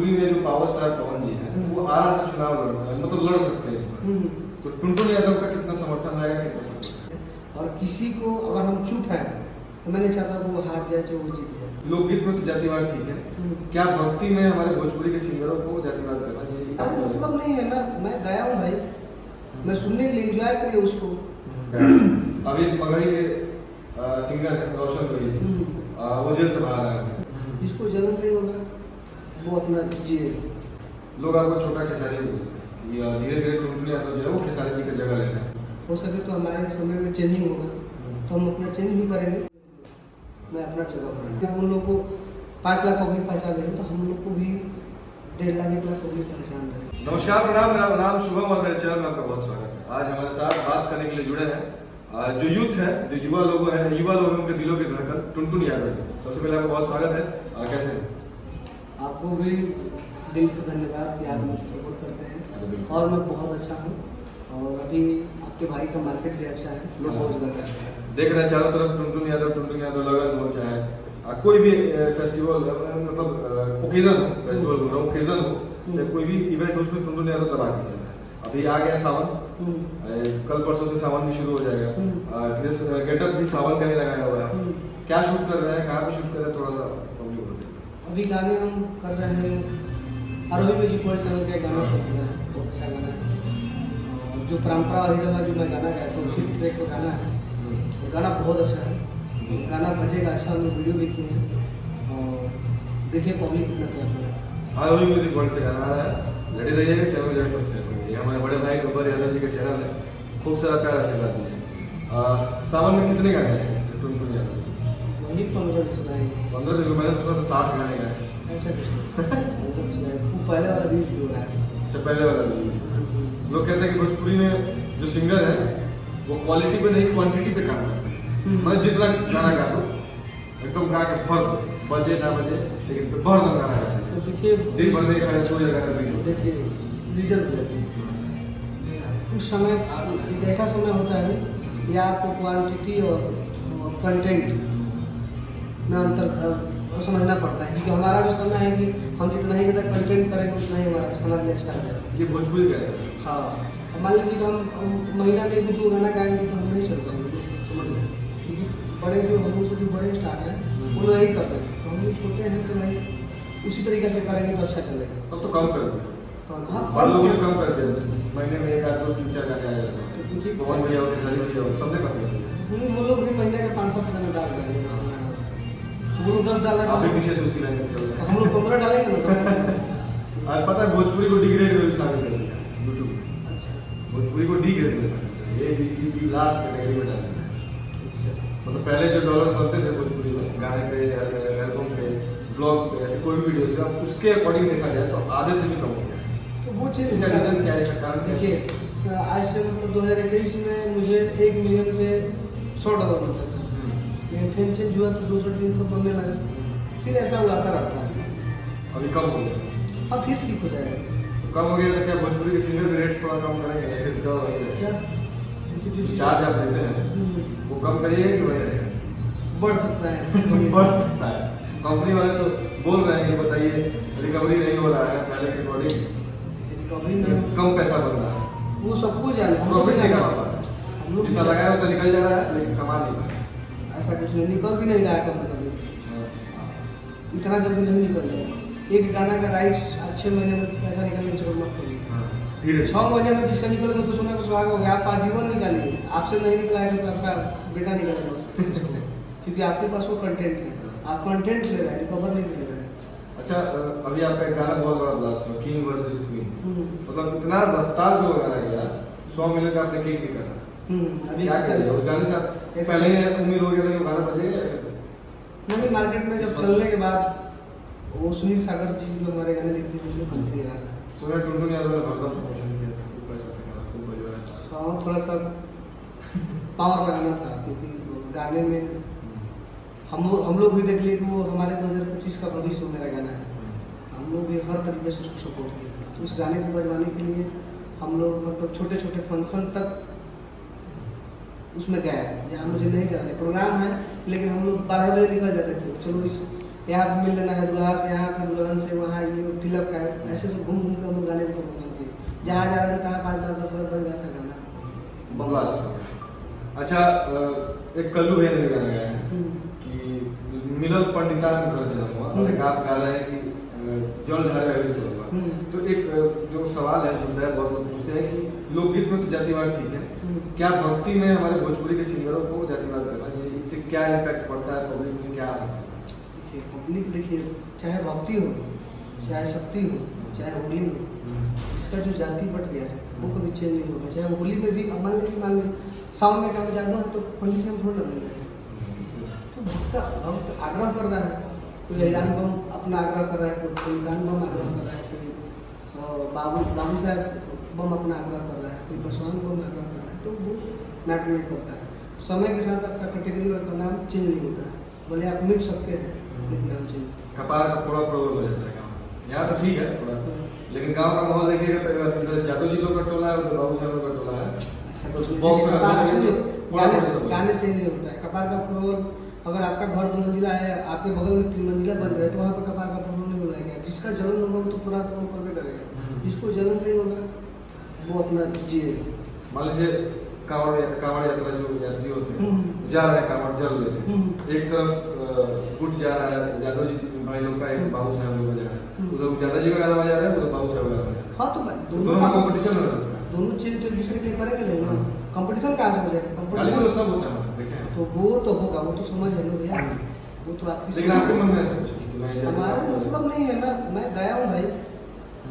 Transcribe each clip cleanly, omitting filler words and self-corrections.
पूरी में जो पावर स्टार पवन जी हैं वो आरा से चुनाव मतलब लड़ सकते हैं इसमें, तो टुनटुन यादव का कितना समर्थन रहेगा, कितना समर्थन? और किसी को अगर हम चुप हैं तो मैं नहीं चाहता कि वो हार जाए, चाहे वो जीत जाए। लोकगीत में तो जातिवाद ठीक है, क्या भक्ति में हमारे भोजपुरी के सिंगरों को जातिवाद करना चाहिए? मतलब नहीं है, मैं गया हूँ भाई, मैं सुनने के लिए एंजॉय करिए उसको। अभी मगही के सिंगर है रोशन कोई, वो जेल से बाहर आए हैं। जिसको जरूरत नहीं होगा वो अपना जिए। लोग आपको छोटा खेसारी बोलते हैं, धीरे धीरे टुनटुन यादव जो है वो खेसारी जी की जगह लेना है। हो सके तो हमारे समय में चेंजिंग होगा तो हम अपना चेंज भी करेंगे, मैं अपना जगह पर। उन लोगों को 5 लाख पब्लिक पहचान रही तो हम लोग को भी 1.5 लाख 1 लाख पब्लिक पहचान रहे। नमस्कार, प्रणाम, मेरा नाम शुभम और मेरे चैनल में आपका बहुत स्वागत है। आज हमारे साथ बात करने के लिए जुड़े हैं जो यूथ है, जो युवा लोग हैं, युवा लोग उनके दिलों की धड़कन टुनटुन यादव। सबसे पहले आपका बहुत स्वागत है। कैसे हैं? आपको भी दिल से धन्यवाद कि आप मुझे सपोर्ट करते हैं, और मैं बहुत अच्छा हूँ। और अभी आपके भाई का मार्केट भी अच्छा है, लोग बहुत ज़्यादा करते हैं। देख रहे हैं चारों तरफ टुनटुन यादव लगन हो, चाहे कोई भी फेस्टिवल मतलब ओकेजन हो, फेस्टिवल बोल रहा हूँ, ओकेजन हो, चाहे कोई भी इवेंट हो, उसमें टुनटुन यादव दबा के जाना है। अभी आ गया सावन, कल परसों से सावन भी शुरू हो जाएगा। ड्रेस गेटअप भी सावन का ही लगाया हुआ है। क्या शूट कर रहे हैं, कहाँ पे शूट कर रहे हैं, थोड़ा सा पब्लिक बोलते हैं। अभी गाने हम कर रहे हैं, आरोही म्यूजिक वर्ल्ड चैनल का गाना शूट कर रहे हैं, बहुत अच्छा गाना है। और जो परंपरा हरिदवा जो मैं गाना गाया था उसी ट्रैक का गाना है, और गाना बहुत अच्छा है। गाना बजेगा अच्छा, हम लोग वीडियो भी किए हैं और देखिए पब्लिक कितना प्यार कर रहा है। आरोही म्यूजिक वर्ल्ड से गाना आ रहा है, लड़े रहिएगा, चैनल जाकर सब्सक्राइब करिए। हमारे बड़े भाई गब्बर यादव जी का चैनल है, खूब सारा प्यार आशीर्वाद दीजिए। सावन में कितने गाने हैं टुनटुन यादव? वही 15 सुनाएंगे। 15 जो मैंने सुना तो 60 गाने गाए। ऐसा कुछ नहीं, वो पहले वाला व्यूज भी हो रहा है। इससे पहले वाला भी लोग कहते हैं कि भोजपुरी में जो सिंगर है वो क्वालिटी पे नहीं क्वांटिटी पे काम करते हैं। मतलब जितना गाना गा दो एकदम गा के भर दो, बजे ना बजे लेकिन भर दो गाना गा दो। तो देखिए दिन भर में खड़े 2 जगह का वीडियो देखिए रिजल्ट देखिए। उस समय एक ऐसा समय होता है कि आपको क्वांटिटी और कंटेंट में अंतर समझना पड़ता है, क्योंकि हमारा भी समय है कि हम जितना ही ज़्यादा कंटेंट करेंगे उतना ही हमारा हमारे लिए अच्छा है। ये भोजपुरी का है। हाँ, मान लीजिए हम महीना में 1-2 गाना गाएंगे तो हम नहीं चल पाएंगे, समझ लो। क्योंकि बड़े जो हम से जो बड़े स्टार हैं वो लोग नहीं करते, तो हम लोग छोटे हैं तो नहीं उसी तरीके से करेंगे तो अच्छा चलेगा। तब तो कम कर दो। हाँ, कम कर देते हैं, महीने में 1 2 3 4 गाने आ जाते हैं। पवन भैया हो, खेसारी भैया हो, सबने कर दिया। वो लोग भी महीने का 5-7 गाना डाल रहे हैं, वो लोग 10 डाल आप भी रहे हैं, पीछे से उसी लाइन में चल रहे हैं। हम लोग 15 डालेंगे ना। आज पता है भोजपुरी को डिग्रेड में भी शामिल कर दिया यूट्यूब में। अच्छा भोजपुरी को डिग्रेड में शामिल कर दिया, ABCD लास्ट कैटेगरी में डाल दिया। मतलब पहले जो डॉलर बनते थे भोजपुरी में गाने पे, एल्बम पे, ब्लॉग पे, कोई भी वीडियो पे, अब उसके अकॉर्डिंग देखा जाए तो आधे से भी कम हो गया। तो वो चीज़ इसका रीजन क्या है, इसका कारण क्या है? देखिए आज से मतलब 2021 में मुझे 1 मिलियन पे $100 मिलता था, लेकिन फिर चेंज हुआ तो 200-300 बनने लगा, फिर ऐसा हुआता रहता है। अभी कम हो गया। अब फिर ठीक हो जाएगा। कम हो गया तो क्या भोजपुरी के सिंगर भी रेट थोड़ा कम करेंगे, ऐसे तो क्या जो चार्ज आप देते हैं वो कम करिएगा कि वही रहेगा? बढ़ सकता है। बढ़ सकता है। कंपनी वाले तो बोल रहे हैं कि बताइए रिकवरी नहीं हो रहा है पहले के अकॉर्डिंग, रिकवरी नहीं, कम पैसा बन रहा है, वो सब कुछ जाने प्रॉफिट नहीं कमा पा रहा है। हम लोग जितना लगाया उतना निकल जा रहा है लेकिन कमा नहीं पा रहा है। ऐसा कुछ नहीं, निकल भी नहीं रहा है कभी, इतना जल्दी नहीं निकल जाएगा। एक गाना का राइट्स आप 6 महीने में पैसा निकलने की जरूरत मत करिए। 6 महीने में जिसका निकल गया तो सुना को सुहाग हो गया, आप आजीवन निकालिए। आपसे नहीं निकलाएगा तो आपका बेटा निकलेगा उसको। क्योंकि आपके पास वो कंटेंट है, आप कंटेंट ले रहे हैं, रिकवर नहीं ले रहे हैं। अच्छा, अभी आपका एक गाना बहुत बड़ा ब्लास्ट हुआ, किंग वर्सेस क्वीन। मतलब इतना रफ्तार से वो गाना गया, 100 मिलियन का आपने केक भी करा। अभी क्या करिए उस गाने से? आप पहले ही उम्मीद हो गया था कि गाना बजेगा या फिर? नहीं, मार्केट में जब चलने के बाद वो सुनील सागर जी जो हमारे गाने लिखते थे उनके बन गया गाना। सुना टुनटुन यादव ने भरपूर प्रमोशन किया था, खूब पैसा फेंका, खूब बजवाया। हाँ, थोड़ा सा पावर लगाना था, क्योंकि गाने में हम लोग भी देख लिए कि वो हमारे 2025 का भविष्य मेरा गाना है। हम लोग भी हर तरीके से उसको सपोर्ट किए। उस गाने को बजवाने के लिए हम लोग मतलब छोटे छोटे फंक्शन तक उसमें गए, जहाँ मुझे नहीं जाना है, प्रोग्राम है लेकिन हम लोग 12 बजे निकल जाते थे। चलो इस यहाँ पे मिल लेना है दूल्हा से, यहाँ पे दुल्हन से, वहाँ ये तिलक है, ऐसे से घूम घूम कर हम लोग गाने को पसंद किए। जहाँ जा रहे थे तहाँ 5 बार 10 बार बज जाता गाना। बंगला अच्छा, एक कल्लू भैया ने गाना गाया है कि मिलल पंडितान घर जन्म हुआ, और एक आप गा रहे हैं कि जल ढारे हुए चलूंगा। तो एक जो सवाल है मुद्दा है, बहुत लोग पूछते हैं कि लोकगीत में तो जातिवाद ठीक है, क्या भक्ति में हमारे भोजपुरी के सिंगरों को जातिवाद करना चाहिए? इससे क्या इम्पैक्ट पड़ता है पब्लिक में, क्या? देखिए पब्लिक, देखिए चाहे भक्ति हो, चाहे शक्ति हो, चाहे होली हो, इसका जो जाति बट गया है वो कभी चेंज नहीं होगा। चाहे होली में भी मान लीजिए साउंड में काम ज़्यादा है तो पंडित जी हम थोड़ा लग जाएंगे। तो भक्त आग्रह कर रहा है, कोई ऐलान बम अपना आग्रह कर रहा है, कोई सुल्तान बम आग्रह कर रहा है, कोई बाबू साहब बम अपना आग्रह कर रहा है, कोई बसवान बम आग्रह कर रहा है, तो वो मैटर नहीं करता है। समय के साथ आपका कैटेगरी और नाम चेंज नहीं होता है, भले आप मिट सकते हैं लेकिन नाम चेंज। कपार का थोड़ा प्रॉब्लम हो जाता है गाँव, यहाँ तो ठीक है थोड़ा, लेकिन गाँव का माहौल देखिएगा तो इधर जादव जी लोग का टोला है, उधर बाबू साहब लोग का टोला है। गाने से नहीं होता है कपार का प्रॉब्लम। अगर आपका घर 2 मंजिला है, आपके बगल में 3 मंजिला बन रहा है, तो वहाँ पर कपार का प्रॉब्लम नहीं हो जाएगा। जिसका जन्म होगा वो तो पूरा प्रॉब्लम करने करेगा, जिसको जन्म नहीं होगा वो अपना जिएगा। मान लीजिए कांवड़ यात्रा जो यात्री होते हैं जा रहे हैं कांवड़ जल लेते हैं, एक तरफ गुट जा रहा है यादव जी भाई लोग का, एक बाबू साहब लोग जा रहे हैं, उधर यादव जी का गाना बजा रहे हैं, उधर बाबू साहब गा रहे हैं। हाँ तो भाई दोनों का कंपटीशन हो रहा है, दोनों चीज तो एक दूसरे के करेंगे नहीं ना, कंपटीशन कहाँ से हो जाएगा? कंपटीशन सब होता है देखें, तो वो तो होगा, वो तो समझ है ना भैया, वो तो आपकी। लेकिन आपके मन में ऐसा कुछ कि मैं हमारा मतलब नहीं है, मैं गया हूँ भाई,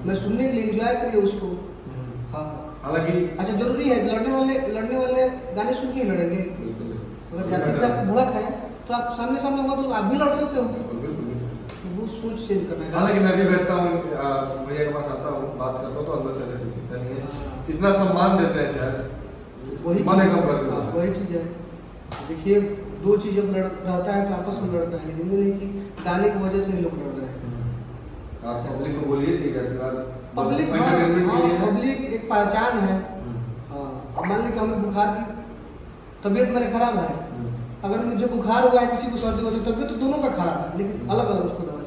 मैं सुनने के लिए एंजॉय करिए उसको। हाँ हालांकि अच्छा जरूरी है, लड़ने वाले गाने सुन के ही लड़ेंगे। अगर जाति से आपको भड़क है तो आप सामने होगा तो आप भी लड़ सकते हो, तो वो सोच चेंज करना है। हालांकि मैं भी बैठता हूँ भैया के पास आता हूँ, बात करता हूँ तो अंदर से ऐसा कुछ दिखता नहीं है, इतना सम्मान देते हैं शायद वही मन कम कर देते हैं। वही चीज़ है। देखिए 2 चीज़ जब रहता है तो आपस में लड़ता है, लेकिन ये नहीं कि गाने की वजह से ही लोग लड़ रहे हैं। आप पब्लिक को बोलिए कि जातिवाद पब्लिक पब्लिक एक पहचान है। हाँ अब मान लीजिए हमें बुखार की तबीयत मेरे खराब है, अगर मुझे बुखार हुआ है, किसी को सर्दी हो तो तबीयत तो दोनों का खराब है, लेकिन अलग अलग उसको दवा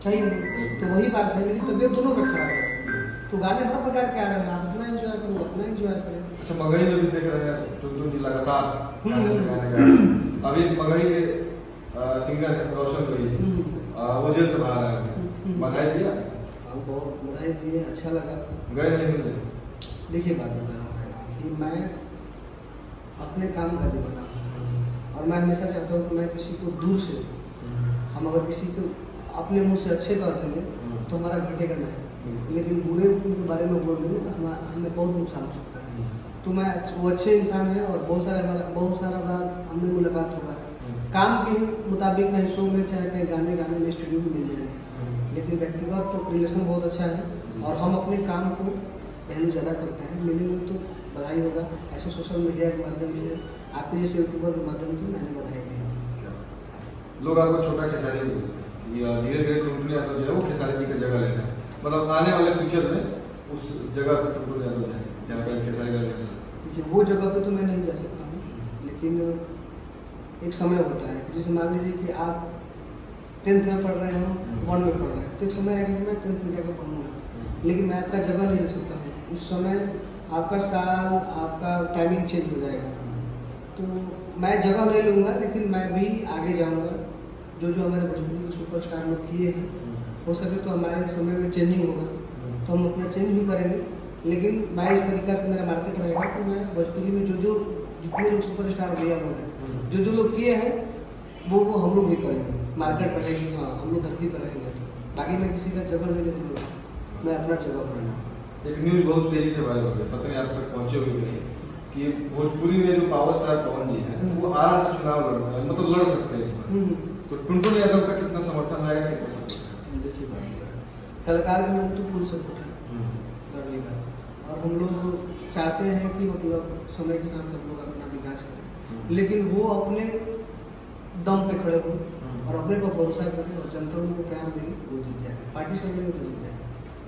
चाहिए, तो वही बात है। लेकिन तबीयत दोनों का खराब है, तो गाने हर प्रकार के आ रहे हैं, आप अपना एंजॉय करो, अपना एंजॉय करें। अच्छा मगही में भी देख रहे हैं टुनटुन जी लगातार गाने गा रहे हैं। अभी मगही के सिंगर है रोशन भाई, वो जेल से बाहर आए थे, बधाई दिया? हाँ बहुत बधाई दिए, अच्छा लगा। गए नहीं मिलने? देखिए बात बता रहा है कि मैं अपने काम का दीवाना हूँ, और मैं हमेशा चाहता हूँ कि मैं किसी को दूर से, हम अगर किसी को अपने मुंह से अच्छे कर देंगे तो हमारा घटेगा नहीं, लेकिन बुरे के बारे में बोल देंगे तो हमें बहुत नुकसान हो सकता है। तो मैं वो अच्छे इंसान है, और बहुत सारा बार हमने मुलाकात होगा, काम के मुताबिक कहीं शो में, चाहे कहीं गाने में स्टूडियो में मिल जाएंगे, लेकिन व्यक्तिगत तो रिलेशन बहुत अच्छा है, और हम अपने काम को पहले ज़्यादा करते हैं। मिलेंगे तो बधाई होगा, ऐसे सोशल मीडिया के माध्यम से, आपके जैसे यूट्यूबर के माध्यम से मैंने बधाई दी। लोग आपको छोटा खेसारी बोलते हैं, धीरे धीरे टुनटुन यादव जो है वो खेसारी जी की जगह लेना है, मतलब आने वाले फ्यूचर में उस जगह पर टुनटुन यादव जाए जहाँ पर खेसारी का लेना है। देखिए वो जगह पे तो मैं नहीं जा सकता हूँ, लेकिन एक समय होता है कि जैसे मान लीजिए कि आप 10th में पढ़ रहे हो, 1 में पढ़ रहे हैं, तो एक समय आएगा कि मैं 10th में जाकर पढ़ूँगा, लेकिन मैं आपका जगह नहीं ले सकता हूँ। उस समय आपका साल, आपका टाइमिंग चेंज हो जाएगा, तो मैं जगह नहीं लूँगा, लेकिन मैं भी आगे जाऊँगा। जो हमारे भोजपुरी के सुपरस्टार लोग किए हैं, हो सके तो हमारे समय में चेंजिंग होगा तो हम अपना चेंज भी करेंगे, लेकिन मैं इस तरीका से मेरा मार्केट रहेगा कि मैं भोजपुरी में जो जितने लोग सुपरस्टार भैया लोग हैं, जो लोग किए हैं वो हम लोग भी करेंगे, मार्केट रहेगी। हाँ हम लोग धरती पर रहेंगे, बाकी मैं किसी का जगह नहीं लेंगे, मैं अपना जगह पर। एक न्यूज़ बहुत तेजी से वायरल हो गई, पता नहीं आप तक पहुँचे होगी कि नहीं, कि भोजपुरी में जो पावर स्टार पवन जी हैं वो आरा से चुनाव लड़ रहे हैं, मतलब लड़ सकते हैं इसमें, तो टुनटुन यादव का कितना समर्थन रहेगा, कितना सपोर्ट? देखिए कलाकार के नाम तो पूरी सपोर्ट है, और हम लोग चाहते हैं कि मतलब समय के साथ सब लोग अपना विकास करें, लेकिन वो अपने दम पे खड़े हो और अपने पर भरोसा करें, और जनता उनको प्यार देगी, वो जीत जाए। पार्टी से लेंगे तो जीत जाएगा,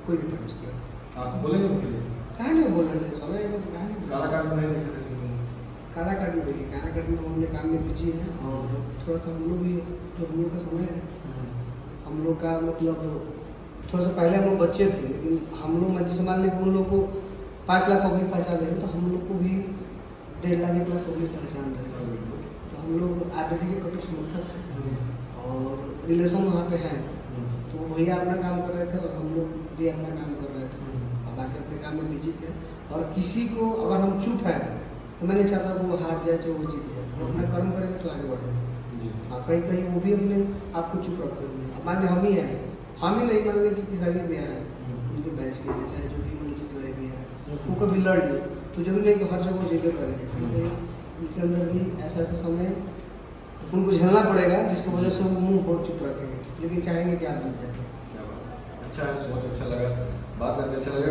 कोई भी पार्टी से। आप बोलेंगे उनके लिए? कहाँ नहीं बोलेंगे, समय आएगा तो कहाँ नहीं। कलाकार को नहीं देखेंगे काराकट में देखिए, काराकट में हम अपने काम में बिजी हैं और थोड़ा सा हम लोग भी, जो हम लोग का समय है, हम लोग का मतलब थोड़ा सा पहले हम लोग बच्चे थे, लेकिन हम लोग जैसे मान लें उन लोग को 5 लाख पब्लिक पहचान रहे हैं, तो हम लोग को भी 1.5 लाख 1 लाख पब्लिक पहचान रहे हैं। तो हम लोग आरटीडी के कटु समर्थक हैं और रिलेशन वहाँ पे है। तो भैया अपना काम कर रहे थे और हम लोग भी अपना काम कर रहे थे और बाकी अपने काम में बिजी थे। और किसी को अगर हम चुप हैं तो मैं नहीं चाहता कि वो हार जाए चाहे वो जीत जाए, वो अपना कर्म करेंगे तो आगे बढ़ेंगे। हाँ, कहीं कहीं वो भी अपने आप को चुप रखते हैं। अब मान लें हम ही हैं, हम ही नहीं मान लें कि किसानी भी हैं उनके बैच के हैं, चाहे जो भी मनोजीत भाई भी हैं, वो कभी लड़ गए तो जरूरी नहीं कि हर जगह वो जीते करेंगे, क्योंकि उनके अंदर भी ऐसा ऐसा समय उनको झेलना पड़ेगा जिसकी वजह से वो मुंह बहुत चुप रखेंगे, लेकिन चाहेंगे कि आप जीत जाए। अच्छा है, बहुत अच्छा लगा, बात करके अच्छा लगा।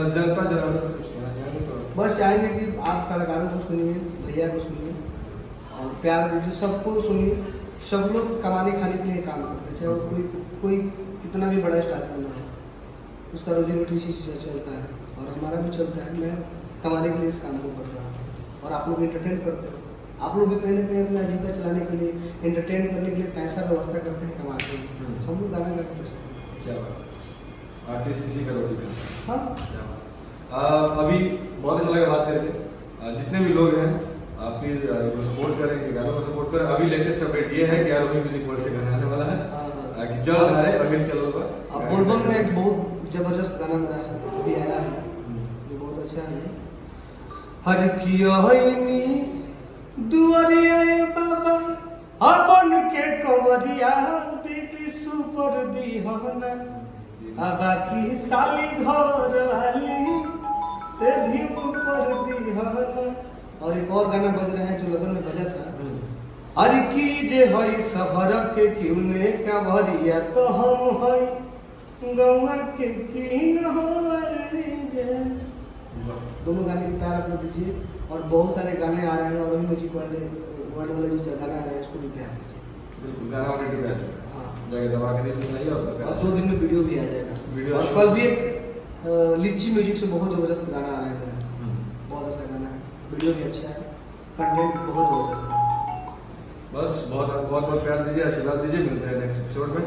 जनता जनार्दन से कुछ कहना चाहेंगे तो? बस चाहेंगे कि आप कलाकारों को सुनिए, भैया को सुनिए और प्यार दीजिए, सबको सुनिए। सब लोग कमाने खाने के लिए काम करते हैं, चाहे वो कोई कितना भी बड़ा स्टार करना है, उसका रोजी रोटी इसी से चलता है और हमारा भी चलता है। मैं कमाने के लिए इस काम को कर रहा हूँ और आप लोग एंटरटेन करते हो। आप लोग भी कहीं ना कहीं अपना आजीविका चलाने के लिए, एंटरटेन करने के लिए पैसा व्यवस्था करते हैं, कमाते हैं। हम लोग गाना गाते पैसा। क्या बात, आर्टिस्ट किसी का रोटी खाता है। हाँ, अभी बहुत अच्छा लगा बात करके। जितने भी लोग हैं प्लीज इनको सपोर्ट करें, कि गानों को सपोर्ट करें। अभी लेटेस्ट अपडेट ये है कि आरोही म्यूजिक वर्ल्ड से गाना आने वाला है कि जल्द आ रहा है, अभी चलो अब बोलबम में एक बहुत जबरदस्त गाना मेरा अभी आया है, जो बहुत अच्छा है। हर कियोनी दुआरिया बाबा अपन के कवरिया बीबी सुपर दी होना, अब बाकी साली घर वाली से भी ऊपर दी होना। और एक और गाना बज रहा है जो लगन में बजा था, अरे की जे हई शहर के क्यों ने कवरिया तो हम हई गौवा के किंग हो जे। दोनों गाने की तारीफ कर दीजिए और बहुत सारे गाने आ रहे हैं और वही म्यूजिक वाले वर्ड वाले जो गाना आ रहे हैं उसको भी प्यार दीजिए। बिल्कुल, गाना ऑलरेडी आ चुका है। हाँ, जाके दबा के दिल सुनाइए और 2 दिन में वीडियो भी आ जाएगा। वीडियो और कल भी एक लिच्ची म्यूजिक से बहुत जबरदस्त गाना आ रहा है मेरा, बहुत अच्छा गाना है, वीडियो भी अच्छा है, कंटेंट बहुत जबरदस्त है। बस बहुत बहुत प्यार दीजिए, आशीर्वाद दीजिए। मिलते हैं नेक्स्ट एपिसोड में।